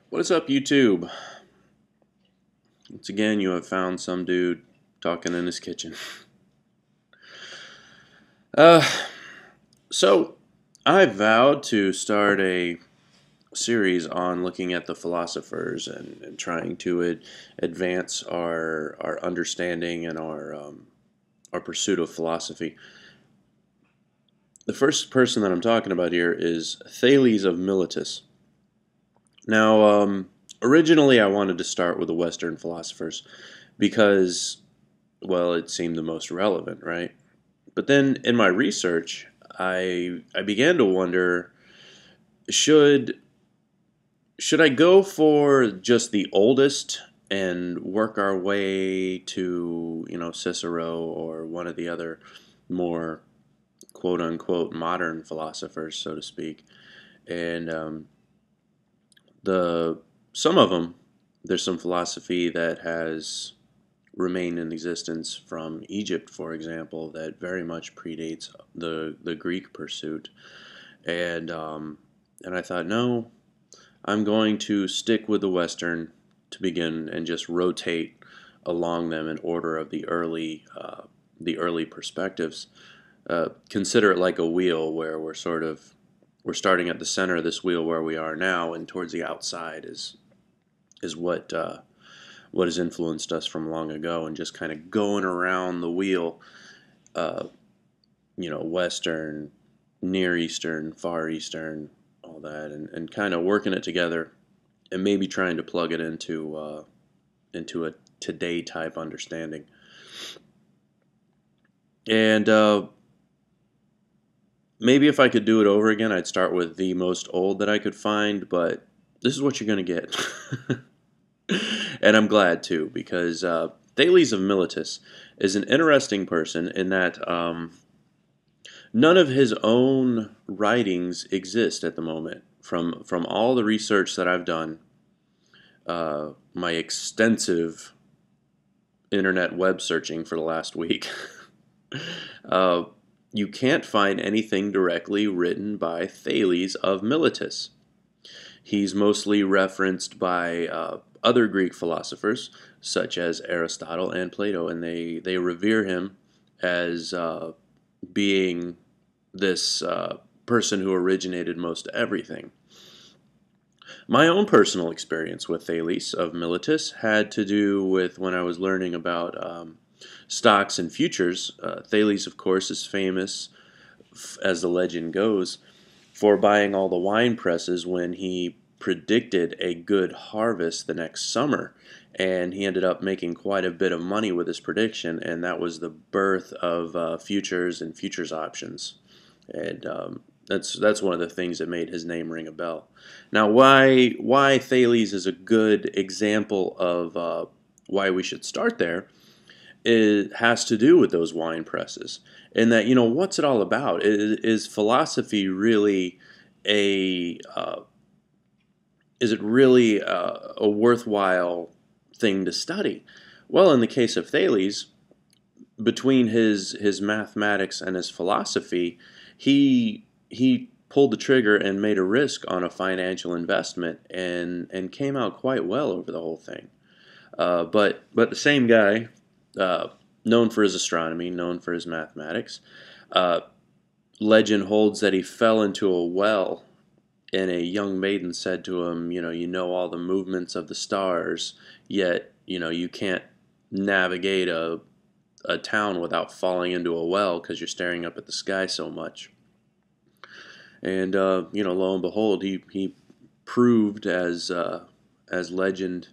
What is up, YouTube? Once again, you have found some dude talking in his kitchen. Uh, so, I vowed to start a series on looking at the philosophers and trying to advance our understanding and our pursuit of philosophy. The first person that I'm talking about here is Thales of Miletus. Now, originally I wanted to start with the Western philosophers because, well, it seemed the most relevant, right? But then in my research, I began to wonder, should should I go for just the oldest and work our way to, Cicero or one of the other more quote unquote modern philosophers, so to speak, and the some of them, there's some philosophy that has remained in existence from Egypt, for example, that very much predates the Greek pursuit, and and I thought, no, I'm going to stick with the Western to begin and just rotate along them in order of the early perspectives. Consider it like a wheel where we're starting at the center of this wheel where we are now, and towards the outside is what has influenced us from long ago, and just kind of going around the wheel, uh, Western, Near Eastern, Far Eastern, all that, and kind of working it together, and maybe trying to plug it into a today type understanding. And maybe if I could do it over again, I'd start with the most old that I could find, but this is what you're going to get. And I'm glad too, because Thales of Miletus is an interesting person in that none of his own writings exist at the moment. From all the research that I've done, my extensive internet web searching for the last week, uh, you can't find anything directly written by Thales of Miletus. He's mostly referenced by other Greek philosophers, such as Aristotle and Plato, and they revere him as being this person who originated most everything. My own personal experience with Thales of Miletus had to do with when I was learning about stocks and futures. Thales, of course, is famous, as the legend goes, for buying all the wine presses when he predicted a good harvest the next summer. And he ended up making quite a bit of money with his prediction, and that was the birth of futures and futures options. And that's one of the things that made his name ring a bell. Now, why Thales is a good example of why we should start there, it has to do with those wine presses. And that, what's it all about? Is philosophy really a is it really a worthwhile thing to study? Well, in the case of Thales, between his mathematics and his philosophy, he pulled the trigger and made a risk on a financial investment, and came out quite well over the whole thing. But the same guy, known for his astronomy, known for his mathematics, uh, legend holds that he fell into a well, and a young maiden said to him, you know all the movements of the stars, yet you can't navigate a town without falling into a well because you're staring up at the sky so much. And lo and behold, he proved as legend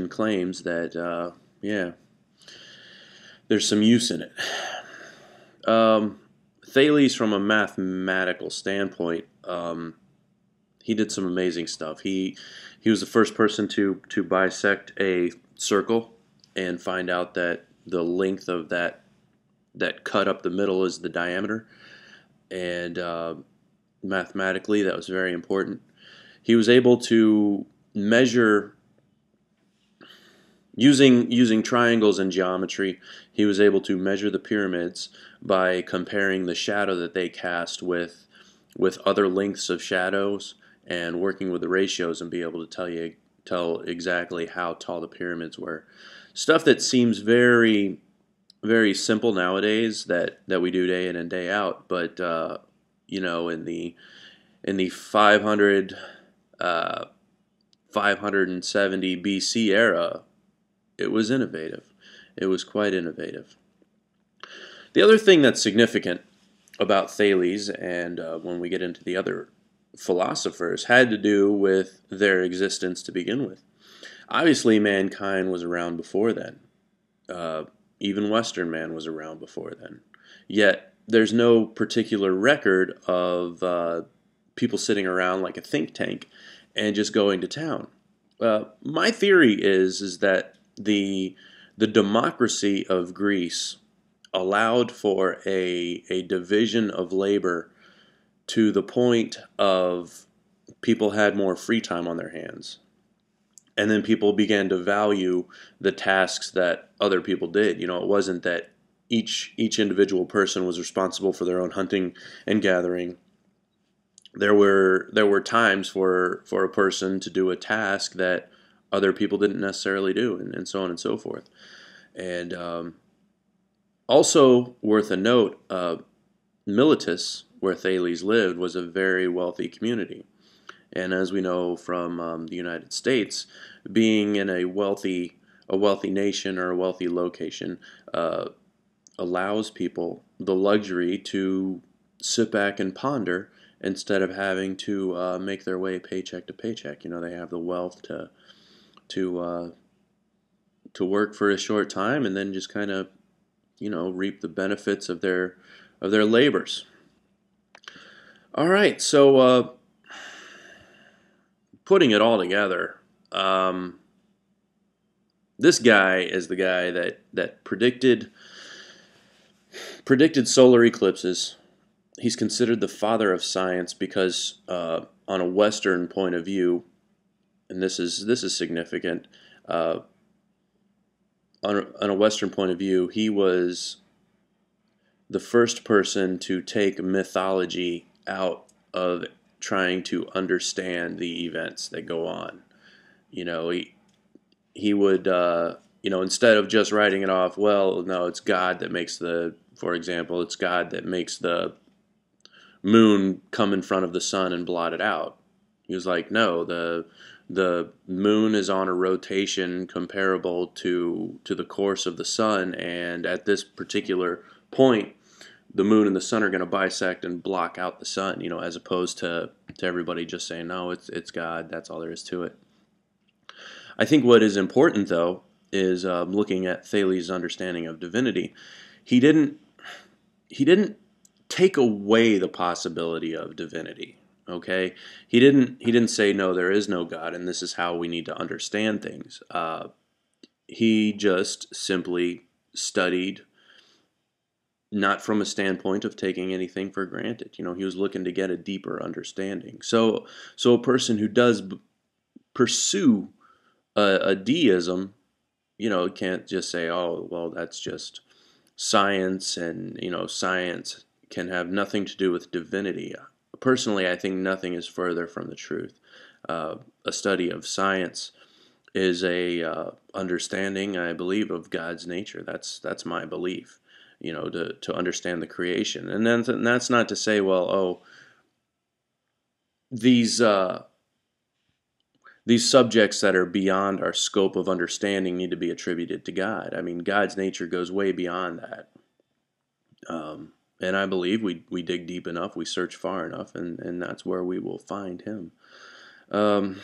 claims that yeah, there's some use in it. Thales, from a mathematical standpoint, he did some amazing stuff. He was the first person to bisect a circle and find out that the length of that cut up the middle is the diameter, and mathematically that was very important. He was able to measure using triangles and geometry. He was able to measure the pyramids by comparing the shadow that they cast with other lengths of shadows, and working with the ratios and be able to tell exactly how tall the pyramids were. Stuff that seems very, very simple nowadays that we do day in and day out, but in the 570 BC era, it was innovative. It was quite innovative. The other thing that's significant about Thales, and when we get into the other philosophers, had to do with their existence to begin with. Obviously, mankind was around before then. Even Western man was around before then. Yet, there's no particular record of people sitting around like a think tank and just going to town. My theory is that the democracy of Greece allowed for a division of labor to the point of people had more free time on their hands. And then people began to value the tasks that other people did. It wasn't that each individual person was responsible for their own hunting and gathering. There were times for a person to do a task that other people didn't necessarily do, and so on and so forth. And also worth a note, Miletus, where Thales lived, was a very wealthy community. And as we know from the United States, being in a wealthy nation or a wealthy location allows people the luxury to sit back and ponder instead of having to make their way paycheck to paycheck. They have the wealth to work for a short time and then just kind of reap the benefits of their labors. All right, so putting it all together, this guy is the guy that predicted solar eclipses. He's considered the father of science because on a Western point of view, and this is significant, on a Western point of view, he was the first person to take mythology out of trying to understand the events that go on. He would, instead of just writing it off, well, no, it's God that makes for example, it's God that makes the moon come in front of the sun and blot it out. He was like, no, the moon is on a rotation comparable to the course of the sun, and at this particular point, the moon and the sun are going to bisect and block out the sun, as opposed to everybody just saying, no, it's God, that's all there is to it. I think what is important, though, is looking at Thales' understanding of divinity. He didn't take away the possibility of divinity. Okay, he didn't say no, there is no God, and this is how we need to understand things. He just simply studied, not from a standpoint of taking anything for granted. He was looking to get a deeper understanding. So a person who does pursue a deism, can't just say, oh, well, that's just science, and science can have nothing to do with divinity. Personally, I think nothing is further from the truth. A study of science is a understanding, I believe, of God's nature. That's my belief. To understand the creation, and then that's not to say, well, these subjects that are beyond our scope of understanding need to be attributed to God. I mean, God's nature goes way beyond that. And I believe we dig deep enough, we search far enough, and that's where we will find him. There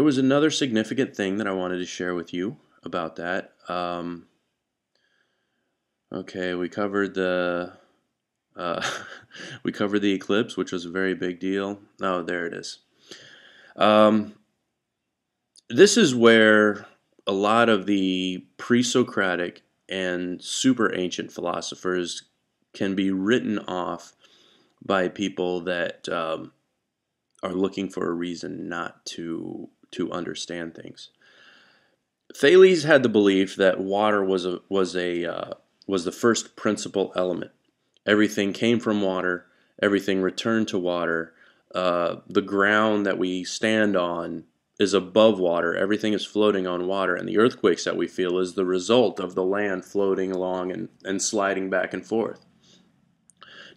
was another significant thing that I wanted to share with you about that. Okay, we covered the eclipse, which was a very big deal. Oh, there it is. This is where a lot of the pre-Socratic and super ancient philosophers can be written off by people that are looking for a reason not to understand things. Thales had the belief that water was the first principal element. Everything came from water. Everything returned to water. the ground that we stand on is above water. Everything is floating on water, and the earthquakes that we feel is the result of the land floating along and sliding back and forth.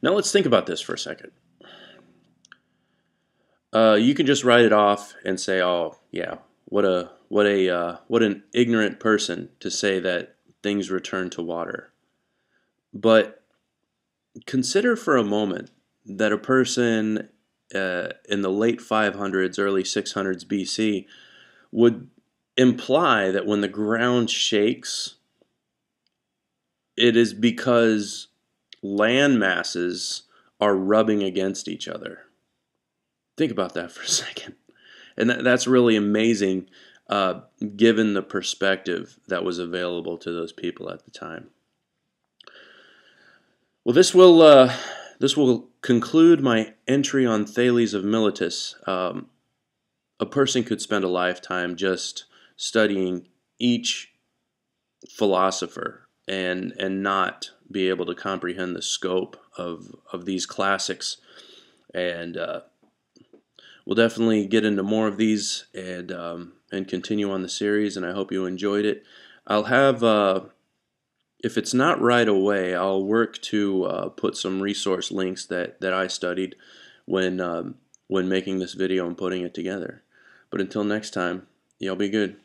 Now let's think about this for a second. You can just write it off and say, "Oh, yeah, what an ignorant person to say that things return to water." But consider for a moment that a person in the late 500s, early 600s BC would imply that when the ground shakes, it is because land masses are rubbing against each other. Think about that for a second. And that's really amazing given the perspective that was available to those people at the time. Well, this will conclude my entry on Thales of Miletus. A person could spend a lifetime just studying each philosopher and not be able to comprehend the scope of these classics. And we'll definitely get into more of these and continue on the series. And I hope you enjoyed it. I'll have. If it's not right away, I'll work to put some resource links that I studied when making this video and putting it together. But until next time, y'all be good.